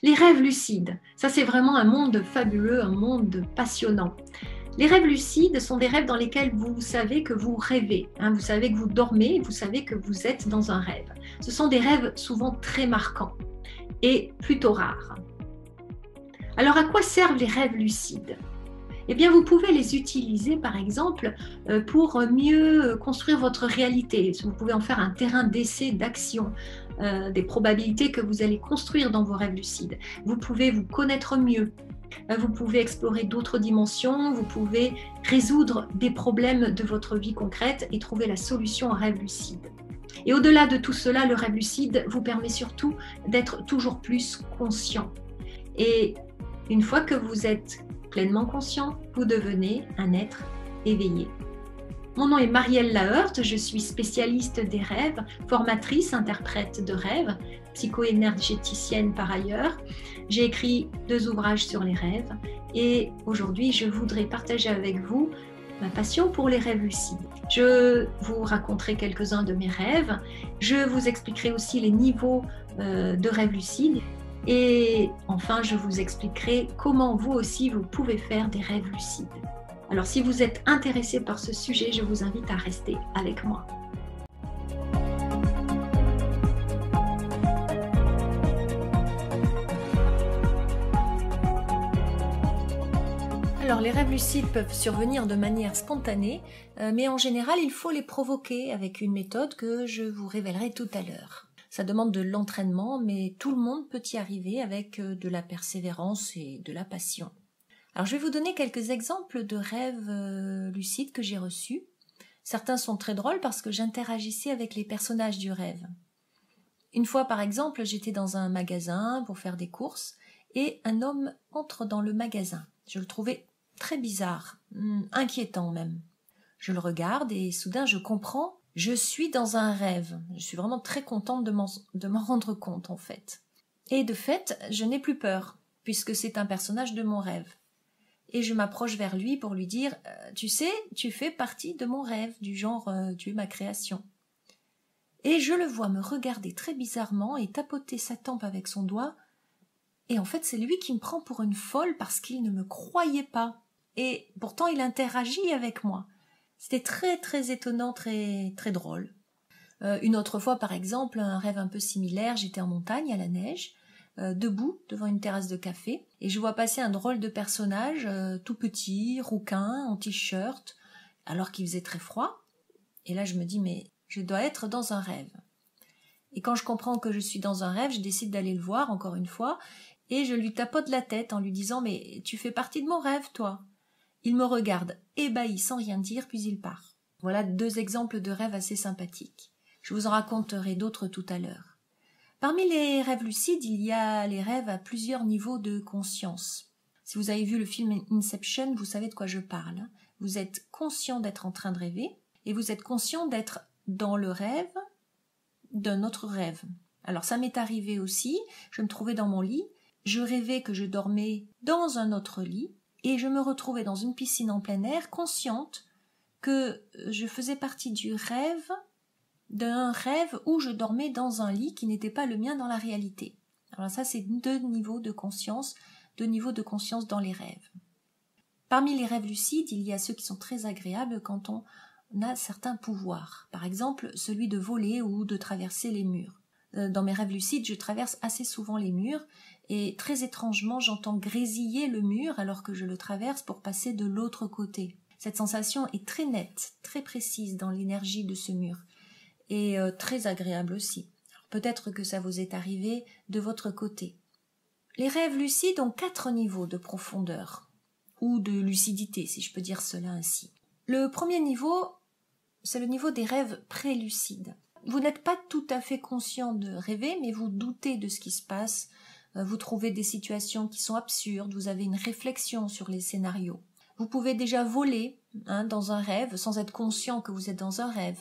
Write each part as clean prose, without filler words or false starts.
Les rêves lucides, ça c'est vraiment un monde fabuleux, un monde passionnant. Les rêves lucides sont des rêves dans lesquels vous savez que vous rêvez, hein, vous savez que vous dormez, vous savez que vous êtes dans un rêve. Ce sont des rêves souvent très marquants et plutôt rares. Alors à quoi servent les rêves lucides? Eh bien, vous pouvez les utiliser, par exemple, pour mieux construire votre réalité. Vous pouvez en faire un terrain d'essai, d'action, des probabilités que vous allez construire dans vos rêves lucides. Vous pouvez vous connaître mieux. Vous pouvez explorer d'autres dimensions. Vous pouvez résoudre des problèmes de votre vie concrète et trouver la solution en rêve lucide. Et au-delà de tout cela, le rêve lucide vous permet surtout d'être toujours plus conscient. Et une fois que vous êtes pleinement conscient, vous devenez un être éveillé. Mon nom est Marielle Laheurte, je suis spécialiste des rêves, formatrice, interprète de rêves, psycho-énergéticienne par ailleurs. J'ai écrit 2 ouvrages sur les rêves et aujourd'hui je voudrais partager avec vous ma passion pour les rêves lucides. Je vous raconterai quelques-uns de mes rêves, je vous expliquerai aussi les niveaux de rêves lucides. Et enfin, je vous expliquerai comment vous aussi, vous pouvez faire des rêves lucides. Alors, si vous êtes intéressé par ce sujet, je vous invite à rester avec moi. Alors, les rêves lucides peuvent survenir de manière spontanée, mais en général, il faut les provoquer avec une méthode que je vous révélerai tout à l'heure. Ça demande de l'entraînement, mais tout le monde peut y arriver avec de la persévérance et de la passion. Alors, je vais vous donner quelques exemples de rêves lucides que j'ai reçus. Certains sont très drôles parce que j'interagissais avec les personnages du rêve. Une fois, par exemple, j'étais dans un magasin pour faire des courses et un homme entre dans le magasin. Je le trouvais très bizarre, inquiétant même. Je le regarde et soudain je comprends, je suis dans un rêve. Je suis vraiment très contente de m'en rendre compte en fait. Et de fait, je n'ai plus peur puisque c'est un personnage de mon rêve. Et je m'approche vers lui pour lui dire « Tu sais, tu fais partie de mon rêve, du genre tu es ma création. » Et je le vois me regarder très bizarrement et tapoter sa tempe avec son doigt. Et en fait, c'est lui qui me prend pour une folle parce qu'il ne me croyait pas. Et pourtant, il interagit avec moi. C'était très, très étonnant, très, très drôle. Une autre fois, par exemple, un rêve un peu similaire, j'étais en montagne, à la neige, debout devant une terrasse de café, et je vois passer un drôle de personnage, tout petit, rouquin, en t-shirt, alors qu'il faisait très froid. Et là, je me dis, mais je dois être dans un rêve. Et quand je comprends que je suis dans un rêve, je décide d'aller le voir, encore une fois, et je lui tapote la tête en lui disant « Mais tu fais partie de mon rêve, toi !» Il me regarde, ébahi, sans rien dire, puis il part. Voilà 2 exemples de rêves assez sympathiques. Je vous en raconterai d'autres tout à l'heure. Parmi les rêves lucides, il y a les rêves à plusieurs niveaux de conscience. Si vous avez vu le film Inception, vous savez de quoi je parle. Vous êtes conscient d'être en train de rêver, et vous êtes conscient d'être dans le rêve d'un autre rêve. Alors ça m'est arrivé aussi, je me trouvais dans mon lit, je rêvais que je dormais dans un autre lit, et je me retrouvais dans une piscine en plein air, consciente que je faisais partie d'un rêve où je dormais dans un lit qui n'était pas le mien dans la réalité. Alors ça, c'est 2 niveaux de conscience dans les rêves. Parmi les rêves lucides, il y a ceux qui sont très agréables quand on a certains pouvoirs. Par exemple, celui de voler ou de traverser les murs. Dans mes rêves lucides, je traverse assez souvent les murs et très étrangement, j'entends grésiller le mur alors que je le traverse pour passer de l'autre côté. Cette sensation est très nette, très précise dans l'énergie de ce mur et très agréable aussi. Alors, peut-être que ça vous est arrivé de votre côté. Les rêves lucides ont 4 niveaux de profondeur ou de lucidité, si je peux dire cela ainsi. Le premier niveau, c'est le niveau des rêves pré-lucides. Vous n'êtes pas tout à fait conscient de rêver, mais vous doutez de ce qui se passe, vous trouvez des situations qui sont absurdes, vous avez une réflexion sur les scénarios. Vous pouvez déjà voler dans un rêve sans être conscient que vous êtes dans un rêve.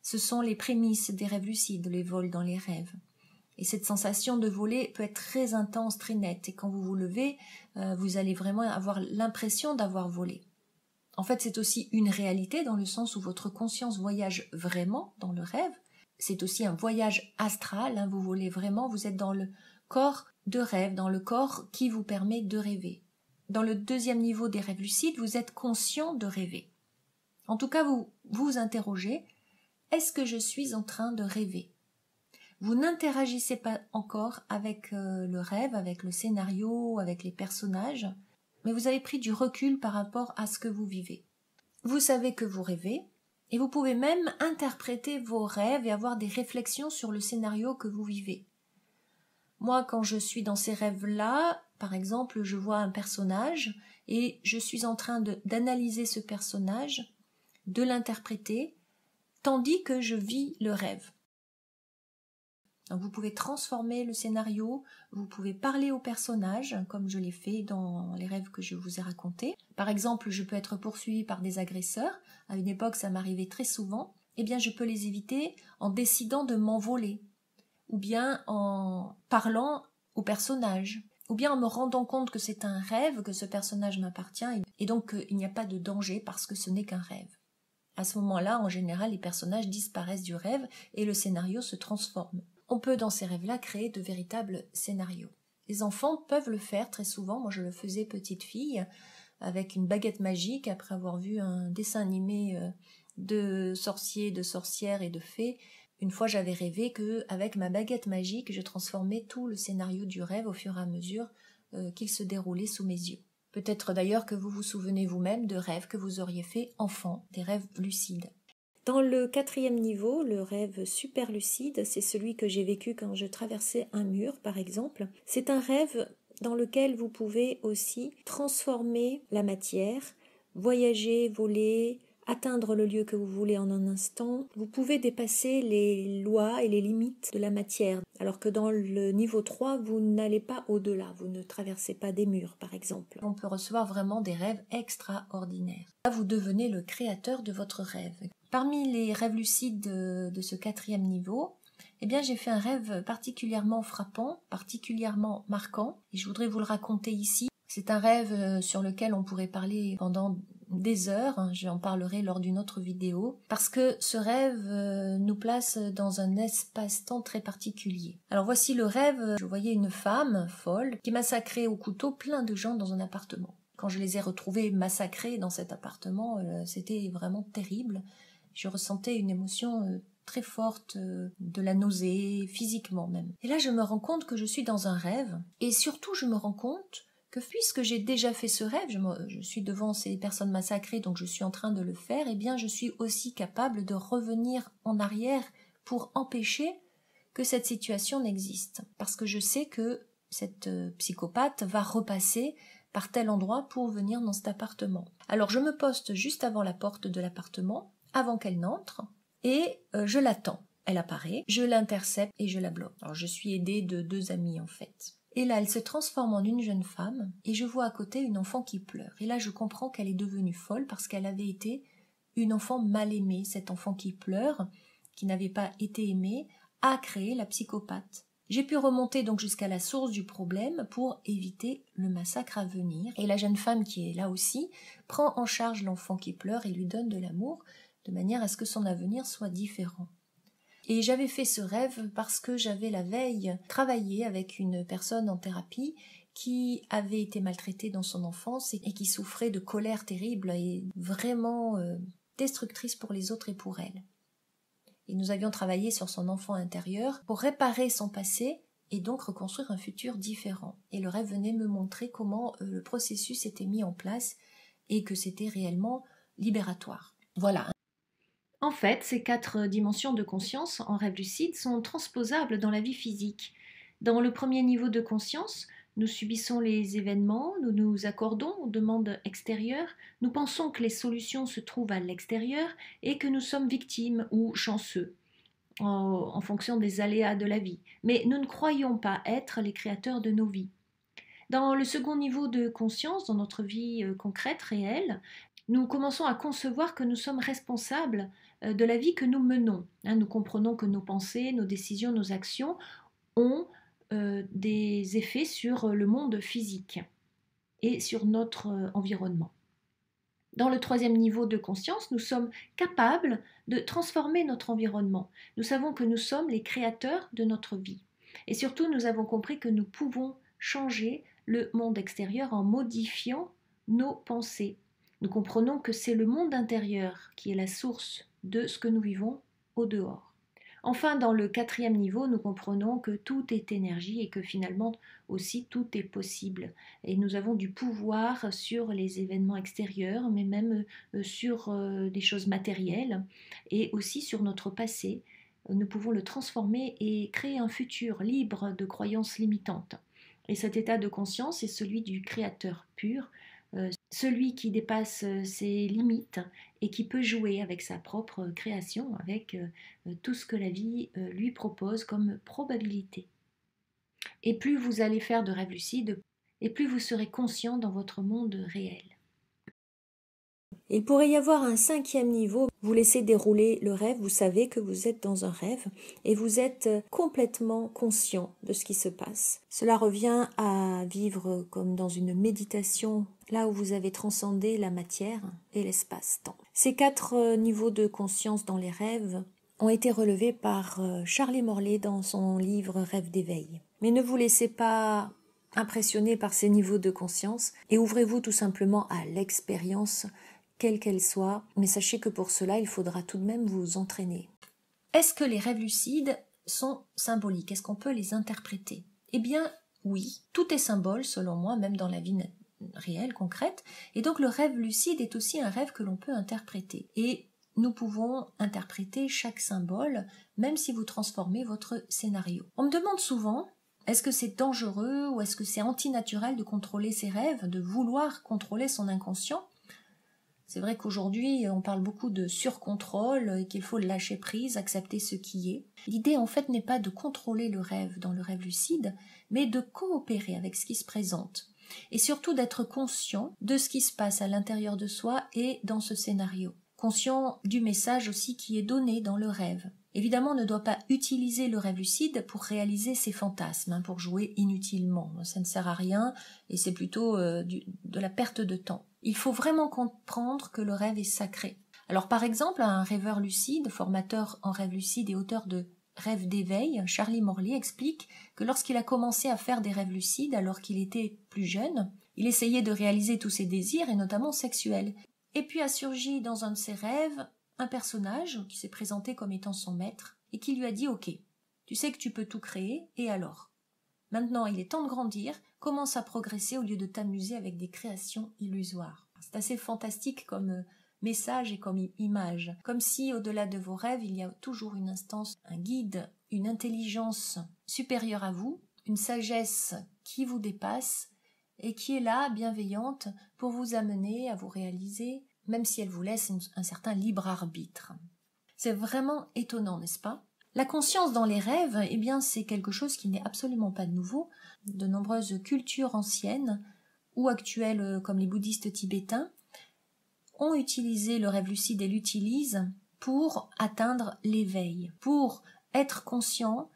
Ce sont les prémices des rêves lucides, les vols dans les rêves. Et cette sensation de voler peut être très intense, très nette. Et quand vous vous levez, vous allez vraiment avoir l'impression d'avoir volé. En fait, c'est aussi une réalité dans le sens où votre conscience voyage vraiment dans le rêve. C'est aussi un voyage astral, vous volez vraiment, vous êtes dans le corps de rêve dans le corps qui vous permet de rêver. Dans le deuxième niveau des rêves lucides, vous êtes conscient de rêver. En tout cas, vous vous interrogez, est-ce que je suis en train de rêver? Vous n'interagissez pas encore avec le rêve, avec le scénario, avec les personnages, mais vous avez pris du recul par rapport à ce que vous vivez. Vous savez que vous rêvez, et vous pouvez même interpréter vos rêves et avoir des réflexions sur le scénario que vous vivez. Moi, quand je suis dans ces rêves-là, par exemple, je vois un personnage et je suis en train d'analyser ce personnage, de l'interpréter, tandis que je vis le rêve. Donc vous pouvez transformer le scénario, vous pouvez parler au personnage, comme je l'ai fait dans les rêves que je vous ai racontés. Par exemple, je peux être poursuivie par des agresseurs. À une époque, ça m'arrivait très souvent. Eh bien, je peux les éviter en décidant de m'envoler, ou bien en parlant au personnage, ou bien en me rendant compte que c'est un rêve, que ce personnage m'appartient, et donc il n'y a pas de danger parce que ce n'est qu'un rêve. À ce moment-là, en général, les personnages disparaissent du rêve et le scénario se transforme. On peut dans ces rêves-là créer de véritables scénarios. Les enfants peuvent le faire très souvent. Moi, je le faisais petite fille avec une baguette magique après avoir vu un dessin animé de sorciers, de sorcières et de fées. Une fois, j'avais rêvé qu'avec ma baguette magique, je transformais tout le scénario du rêve au fur et à mesure qu'il se déroulait sous mes yeux. Peut-être d'ailleurs que vous vous souvenez vous-même de rêves que vous auriez fait enfant, des rêves lucides. Dans le 4e niveau, le rêve super lucide, c'est celui que j'ai vécu quand je traversais un mur, par exemple. C'est un rêve dans lequel vous pouvez aussi transformer la matière, voyager, voler, atteindre le lieu que vous voulez en un instant. Vous pouvez dépasser les lois et les limites de la matière, alors que dans le niveau 3, vous n'allez pas au-delà, vous ne traversez pas des murs, par exemple. On peut recevoir vraiment des rêves extraordinaires. Là, vous devenez le créateur de votre rêve. Parmi les rêves lucides de ce 4e niveau, eh bien, j'ai fait un rêve particulièrement frappant, particulièrement marquant, et je voudrais vous le raconter ici. C'est un rêve sur lequel on pourrait parler pendant des heures, j'en parlerai lors d'une autre vidéo, parce que ce rêve nous place dans un espace-temps très particulier. Alors voici le rêve, je voyais une femme folle qui massacrait au couteau plein de gens dans un appartement. Quand je les ai retrouvés massacrés dans cet appartement, c'était vraiment terrible. Je ressentais une émotion très forte, de la nausée, physiquement même. Et là, je me rends compte que je suis dans un rêve, et surtout, je me rends compte que puisque j'ai déjà fait ce rêve, je suis devant ces personnes massacrées, donc je suis en train de le faire, eh bien, je suis aussi capable de revenir en arrière pour empêcher que cette situation n'existe. Parce que je sais que cette psychopathe va repasser par tel endroit pour venir dans cet appartement. Alors, je me poste juste avant la porte de l'appartement, avant qu'elle n'entre, et je l'attends. Elle apparaît, je l'intercepte et je la bloque. Alors je suis aidée de 2 amis en fait. Et là, elle se transforme en une jeune femme, et je vois à côté une enfant qui pleure. Et là, je comprends qu'elle est devenue folle parce qu'elle avait été une enfant mal aimée. Cet enfant qui pleure, qui n'avait pas été aimée, a créé la psychopathe. J'ai pu remonter donc jusqu'à la source du problème pour éviter le massacre à venir. Et la jeune femme qui est là aussi prend en charge l'enfant qui pleure et lui donne de l'amour, de manière à ce que son avenir soit différent. Et j'avais fait ce rêve parce que j'avais la veille travaillé avec une personne en thérapie qui avait été maltraitée dans son enfance et qui souffrait de colère terrible et vraiment destructrice pour les autres et pour elle. Et nous avions travaillé sur son enfant intérieur pour réparer son passé et donc reconstruire un futur différent. Et le rêve venait me montrer comment le processus était mis en place et que c'était réellement libératoire. Voilà. En fait, ces 4 dimensions de conscience en rêve lucide sont transposables dans la vie physique. Dans le premier niveau de conscience, nous subissons les événements, nous nous accordons aux demandes extérieures, nous pensons que les solutions se trouvent à l'extérieur et que nous sommes victimes ou chanceux en fonction des aléas de la vie. Mais nous ne croyons pas être les créateurs de nos vies. Dans le second niveau de conscience, dans notre vie concrète, réelle, nous commençons à concevoir que nous sommes responsables de la vie que nous menons. Nous comprenons que nos pensées, nos décisions, nos actions ont des effets sur le monde physique et sur notre environnement. Dans le troisième niveau de conscience, nous sommes capables de transformer notre environnement. Nous savons que nous sommes les créateurs de notre vie. Et surtout, nous avons compris que nous pouvons changer le monde extérieur en modifiant nos pensées. Nous comprenons que c'est le monde intérieur qui est la source de ce que nous vivons au dehors. Enfin, dans le 4e niveau, nous comprenons que tout est énergie et que finalement aussi tout est possible. Et nous avons du pouvoir sur les événements extérieurs, mais même sur des choses matérielles et aussi sur notre passé. Nous pouvons le transformer et créer un futur libre de croyances limitantes. Et cet état de conscience est celui du créateur pur, celui qui dépasse ses limites et qui peut jouer avec sa propre création, avec tout ce que la vie lui propose comme probabilité. Et plus vous allez faire de rêves lucides, et plus vous serez conscient dans votre monde réel. Il pourrait y avoir un 5e niveau. Vous laissez dérouler le rêve, vous savez que vous êtes dans un rêve et vous êtes complètement conscient de ce qui se passe. Cela revient à vivre comme dans une méditation, là où vous avez transcendé la matière et l'espace-temps. Ces 4 niveaux de conscience dans les rêves ont été relevés par Charlie Morley dans son livre Rêve d'éveil. Mais ne vous laissez pas impressionner par ces niveaux de conscience et ouvrez-vous tout simplement à l'expérience quelle qu'elle soit, mais sachez que pour cela, il faudra tout de même vous entraîner. Est-ce que les rêves lucides sont symboliques? Est-ce qu'on peut les interpréter? Eh bien, oui. Tout est symbole, selon moi, même dans la vie réelle, concrète. Et donc, le rêve lucide est aussi un rêve que l'on peut interpréter. Et nous pouvons interpréter chaque symbole, même si vous transformez votre scénario. On me demande souvent, est-ce que c'est dangereux ou est-ce que c'est antinaturel de contrôler ses rêves, de vouloir contrôler son inconscient? C'est vrai qu'aujourd'hui, on parle beaucoup de surcontrôle et qu'il faut lâcher prise, accepter ce qui est. L'idée, en fait, n'est pas de contrôler le rêve dans le rêve lucide, mais de coopérer avec ce qui se présente. Et surtout d'être conscient de ce qui se passe à l'intérieur de soi et dans ce scénario. Conscient du message aussi qui est donné dans le rêve. Évidemment, on ne doit pas utiliser le rêve lucide pour réaliser ses fantasmes, pour jouer inutilement. Ça ne sert à rien et c'est plutôt de la perte de temps. Il faut vraiment comprendre que le rêve est sacré. Alors par exemple, un rêveur lucide, formateur en rêve lucide et auteur de Rêve d'éveil, Charlie Morley explique que lorsqu'il a commencé à faire des rêves lucides alors qu'il était plus jeune, il essayait de réaliser tous ses désirs et notamment sexuels. Et puis a surgi dans un de ses rêves un personnage qui s'est présenté comme étant son maître et qui lui a dit « Ok, tu sais que tu peux tout créer, et alors ? Maintenant, il est temps de grandir, commence à progresser au lieu de t'amuser avec des créations illusoires. » C'est assez fantastique comme message et comme image. Comme si, au-delà de vos rêves, il y a toujours une instance, un guide, une intelligence supérieure à vous, une sagesse qui vous dépasse et qui est là, bienveillante, pour vous amener à vous réaliser, même si elle vous laisse un certain libre arbitre. C'est vraiment étonnant, n'est-ce pas ? La conscience dans les rêves, eh bien, c'est quelque chose qui n'est absolument pas nouveau. De nombreuses cultures anciennes ou actuelles, comme les bouddhistes tibétains, ont utilisé le rêve lucide et l'utilisent pour atteindre l'éveil, pour être conscient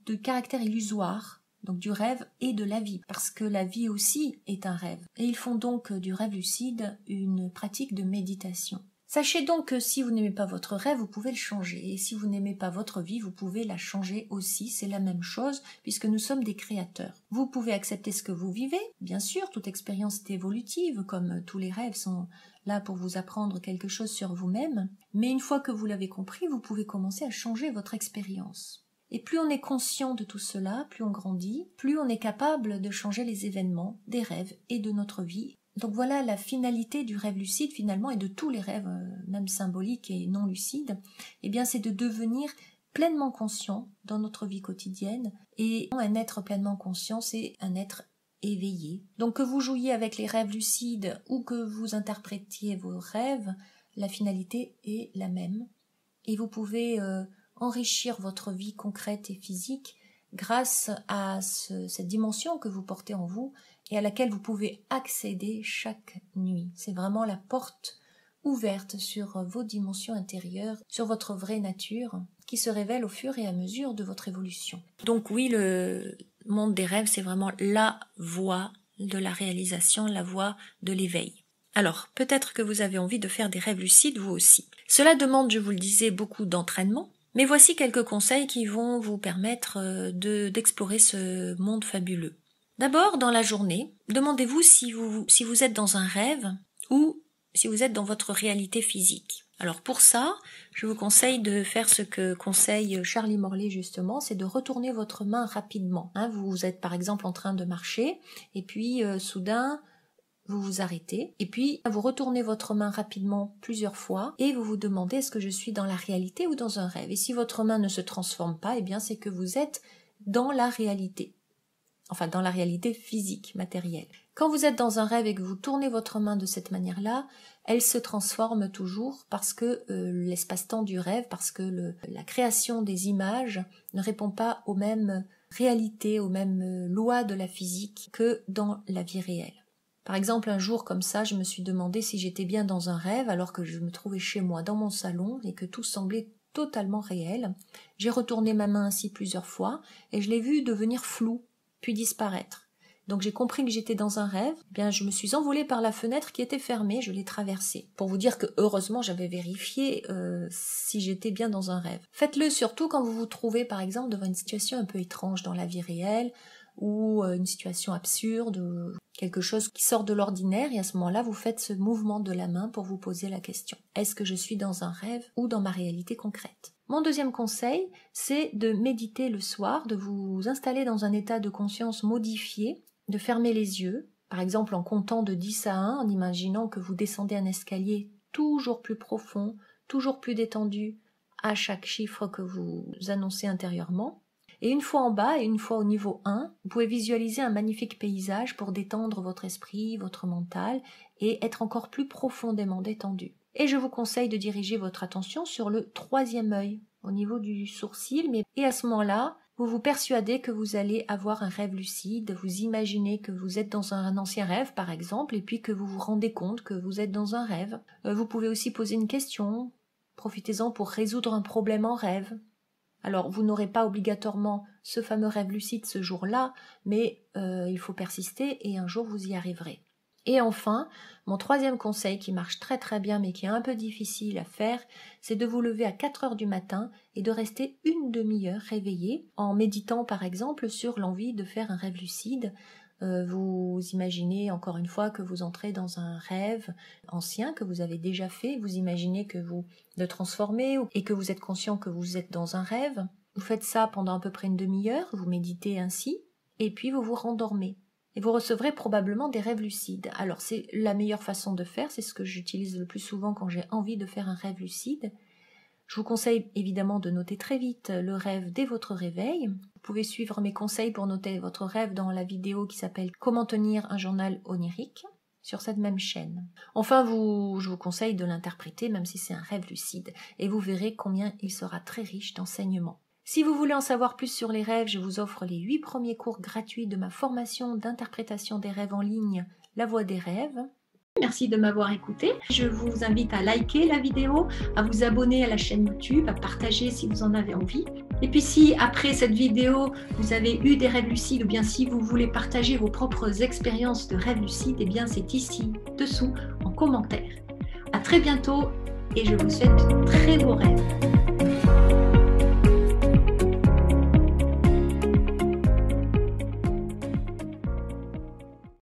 de caractère illusoire, donc du rêve et de la vie, parce que la vie aussi est un rêve. Et ils font donc du rêve lucide une pratique de méditation. Sachez donc que si vous n'aimez pas votre rêve, vous pouvez le changer. Et si vous n'aimez pas votre vie, vous pouvez la changer aussi. C'est la même chose, puisque nous sommes des créateurs. Vous pouvez accepter ce que vous vivez. Bien sûr, toute expérience est évolutive, comme tous les rêves sont là pour vous apprendre quelque chose sur vous-même. Mais une fois que vous l'avez compris, vous pouvez commencer à changer votre expérience. Et plus on est conscient de tout cela, plus on grandit, plus on est capable de changer les événements, des rêves et de notre vie. Donc voilà la finalité du rêve lucide finalement et de tous les rêves, même symboliques et non lucides, eh bien c'est de devenir pleinement conscient dans notre vie quotidienne. Et un être pleinement conscient, c'est un être éveillé. Donc que vous jouiez avec les rêves lucides ou que vous interprétiez vos rêves, la finalité est la même. Et vous pouvez enrichir votre vie concrète et physique grâce à cette dimension que vous portez en vous et à laquelle vous pouvez accéder chaque nuit. C'est vraiment la porte ouverte sur vos dimensions intérieures, sur votre vraie nature, qui se révèle au fur et à mesure de votre évolution. Donc oui, le monde des rêves, c'est vraiment la voie de la réalisation, la voie de l'éveil. Alors, peut-être que vous avez envie de faire des rêves lucides vous aussi. Cela demande, je vous le disais, beaucoup d'entraînement, Mais voici quelques conseils qui vont vous permettre d'explorer ce monde fabuleux. D'abord, dans la journée, demandez-vous si vous êtes dans un rêve ou si vous êtes dans votre réalité physique. Alors pour ça, je vous conseille de faire ce que conseille Charlie Morley justement, c'est de retourner votre main rapidement. Vous êtes par exemple en train de marcher et puis soudain vous vous arrêtez et puis vous retournez votre main rapidement plusieurs fois et vous vous demandez est-ce que je suis dans la réalité ou dans un rêve. Et si votre main ne se transforme pas, eh bien c'est que vous êtes dans la réalité. Enfin dans la réalité physique, matérielle. Quand vous êtes dans un rêve et que vous tournez votre main de cette manière-là, elle se transforme toujours parce que l'espace-temps du rêve, parce que la création des images ne répond pas aux mêmes réalités, aux mêmes lois de la physique que dans la vie réelle. Par exemple, un jour comme ça, je me suis demandé si j'étais bien dans un rêve alors que je me trouvais chez moi dans mon salon et que tout semblait totalement réel. J'ai retourné ma main ainsi plusieurs fois et je l'ai vue devenir floue, puis disparaître. Donc j'ai compris que j'étais dans un rêve, eh bien je me suis envolée par la fenêtre qui était fermée, je l'ai traversée. Pour vous dire que heureusement j'avais vérifié si j'étais bien dans un rêve. Faites-le surtout quand vous vous trouvez par exemple devant une situation un peu étrange dans la vie réelle, ou une situation absurde, quelque chose qui sort de l'ordinaire, et à ce moment-là vous faites ce mouvement de la main pour vous poser la question. Est-ce que je suis dans un rêve ou dans ma réalité concrète ? Mon deuxième conseil, c'est de méditer le soir, de vous installer dans un état de conscience modifié, de fermer les yeux, par exemple en comptant de 10 à 1, en imaginant que vous descendez un escalier toujours plus profond, toujours plus détendu à chaque chiffre que vous annoncez intérieurement. Et une fois en bas et une fois au niveau 1, vous pouvez visualiser un magnifique paysage pour détendre votre esprit, votre mental et être encore plus profondément détendu. Et je vous conseille de diriger votre attention sur le troisième œil, au niveau du sourcil, et à ce moment-là, vous vous persuadez que vous allez avoir un rêve lucide, vous imaginez que vous êtes dans un ancien rêve par exemple, et puis que vous vous rendez compte que vous êtes dans un rêve. Vous pouvez aussi poser une question, profitez-en pour résoudre un problème en rêve. Alors, vous n'aurez pas obligatoirement ce fameux rêve lucide ce jour-là, mais il faut persister et un jour vous y arriverez. Et enfin, mon troisième conseil qui marche très très bien mais qui est un peu difficile à faire, c'est de vous lever à 4 heures du matin et de rester une demi-heure réveillé en méditant par exemple sur l'envie de faire un rêve lucide. Vous imaginez encore une fois que vous entrez dans un rêve ancien que vous avez déjà fait, vous imaginez que vous le transformez et que vous êtes conscient que vous êtes dans un rêve. Vous faites ça pendant à peu près une demi-heure, vous méditez ainsi, et puis vous vous rendormez. Et vous recevrez probablement des rêves lucides. Alors c'est la meilleure façon de faire, c'est ce que j'utilise le plus souvent quand j'ai envie de faire un rêve lucide. Je vous conseille évidemment de noter très vite le rêve dès votre réveil. Vous pouvez suivre mes conseils pour noter votre rêve dans la vidéo qui s'appelle « Comment tenir un journal onirique » sur cette même chaîne. Enfin, je vous conseille de l'interpréter même si c'est un rêve lucide et vous verrez combien il sera très riche d'enseignements. Si vous voulez en savoir plus sur les rêves, je vous offre les 8 premiers cours gratuits de ma formation d'interprétation des rêves en ligne, La Voix des rêves. Merci de m'avoir écouté. Je vous invite à liker la vidéo, à vous abonner à la chaîne YouTube, à partager si vous en avez envie. Et puis si après cette vidéo, vous avez eu des rêves lucides ou bien si vous voulez partager vos propres expériences de rêves lucides, eh bien c'est ici, dessous, en commentaire. À très bientôt et je vous souhaite de très beaux rêves.